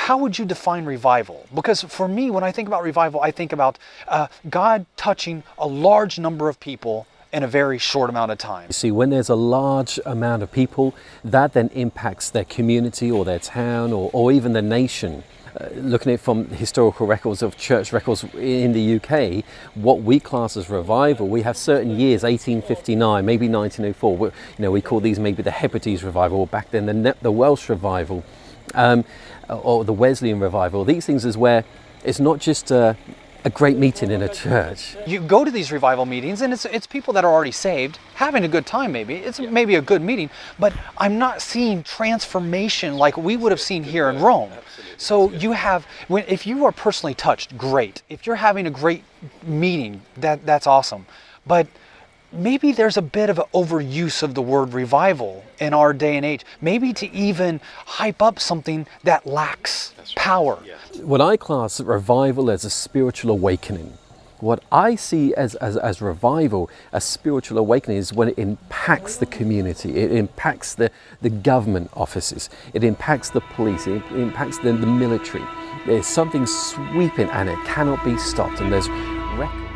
how would you define revival? Because for me, when I think about revival, I think about God touching a large number of people in a very short amount of time. You see, when there's a large amount of people, that then impacts their community or their town or even the nation. Looking at it from historical records of church records in the UK, what we class as revival, we have certain years, 1859, maybe 1904. We call these maybe the Hebrides revival, or back then the Welsh revival, or the Wesleyan revival. These things is where it's not just a great meeting in a church. You go to these revival meetings and it's people that are already saved, having a good time maybe. It's maybe a good meeting, but I'm not seeing transformation like we would have seen here in Rome. So you have, if you are personally touched, great. If you're having a great meeting, that's awesome. But maybe there's a bit of an overuse of the word revival in our day and age. Maybe to even hype up something that lacks power. What I class revival as a spiritual awakening. What I see as revival, a spiritual awakening, is when it impacts the community, it impacts the government offices, it impacts the police, it impacts the military. There's something sweeping and it cannot be stopped, and there's record.